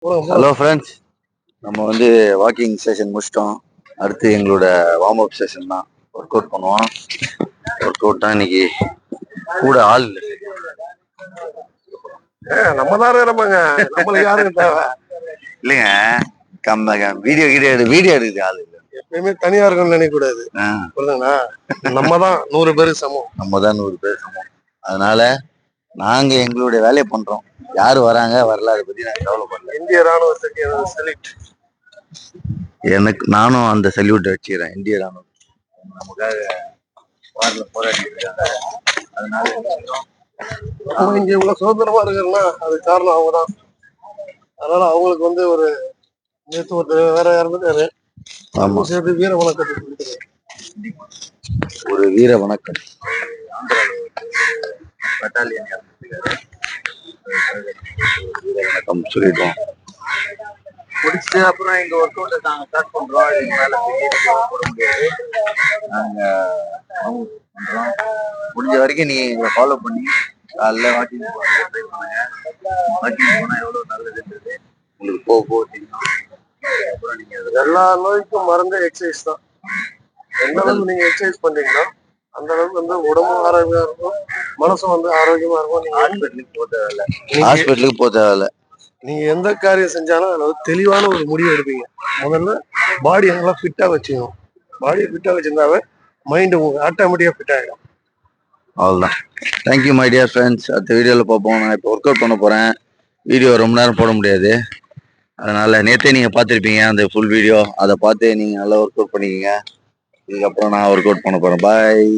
Hello friends, நம்ம வந்து walking session முடிச்சிட்டோம். அடுத்து எங்களோட வார்ம் அப் செஷன் தான். ஒர்க் அவுட் பண்ணுவோம். ஒர்க் அவுட் தான் இன்னைக்கு. கூட ஆள் இல்லை. நம்ம தான் இருக்கிறோமாங்க, நம்மளுக்கு யாருங்க தேவை இல்லைங்க. வீடியோ எடுக்குது ஆள் இல்லை. எப்பயுமே தனியா இருக்கும்னு நினைக்க கூடாது. புரியுதுங்களா? நம்ம தான் 100 பேருக்கு சமம். நம்ம தான் 100 பேர் சமம். அதனால நாங்க எங்களுடைய வேலையை பண்றோம். யாரு வராங்க வரல அதை பத்தி நான் கவலைப்படல. இந்திய ராணுவத்துக்கு சல்யூட். நானும் அந்த சல்யூட் வச்சுக்கிறேன். இந்திய ராணுவம் நமக்காக வாரில் போராடி இருக்காங்க. அதனால நம்ம இங்க இவ்வளவு சுதந்திரமா இருக்கிறோம்னா அது காரணம் அவங்கதான். அதனால அவங்களுக்கு வந்து ஒரு நேற்று ஒருத்தர் வேற இறந்துட்டாரு. ஆமா, சேர்த்து வீர வணக்கத்தை கொடுத்துரு. ஒரு வீர வணக்கம். பட்டாலியன் வீர வணக்கம் சொல்லிட்டோம். முடிச்சுட்டு அப்புறம் எங்க ஒர்க் அவுட்டை நாங்க ஸ்டார்ட் பண்றோம். இதுக்கு மேல போட முடியாது. நாங்க பண்றோம். முடிஞ்ச வரைக்கும் நீங்க எங்களை ஃபாலோ பண்ணி காலைல வாக்கிங் போக ட்ரை பண்ணுங்க. வாக்கிங் போனா எவ்வளவு நல்லதுன்றது உங்களுக்கு போக போக தெரியும். அப்புறம் நீங்க எல்லா நோய்க்கும் மருந்து எக்ஸசைஸ் தான். எந்த அளவுக்கு நீங்க எக்ஸசைஸ் பண்றீங்களோ அந்த அளவுக்கு வந்து உடம்பும் ஆரோக்கியமா இருக்கும், மனசும் வந்து ஆரோக்கியமா இருக்கும். நீங்க ஹாஸ்பிட்டலுக்கு போக தேவையில்ல. நீங்க எந்த காரியம் செஞ்சாலும் அதில் தெளிவான ஒரு முடிவு எடுப்பீங்க. முதல்ல பாடி எங்கெல்லாம் ஃபிட்டா வச்சுக்கணும். பாடியை ஃபிட்டா வச்சிருந்தாவே மைண்டு உங்களுக்கு ஆட்டோமேட்டிக்கா ஃபிட் ஆகிடும். அவ்வளோதான். Thank you my dear friends. அடுத்த வீடியோவில் பார்ப்போம். நான் இப்போ ஒர்க் அவுட் பண்ண போகிறேன். வீடியோ ரொம்ப நேரம் போட முடியாது. அதனால் நேற்றே நீங்கள் பார்த்துருப்பீங்க அந்த ஃபுல் வீடியோ. அதை பார்த்து நீங்கள் நல்லா ஒர்க் அவுட் பண்ணிக்கோங்க. இதுக்கப்புறம் நான் ஒர்க் அவுட் பண்ண போகிறேன். பாய்.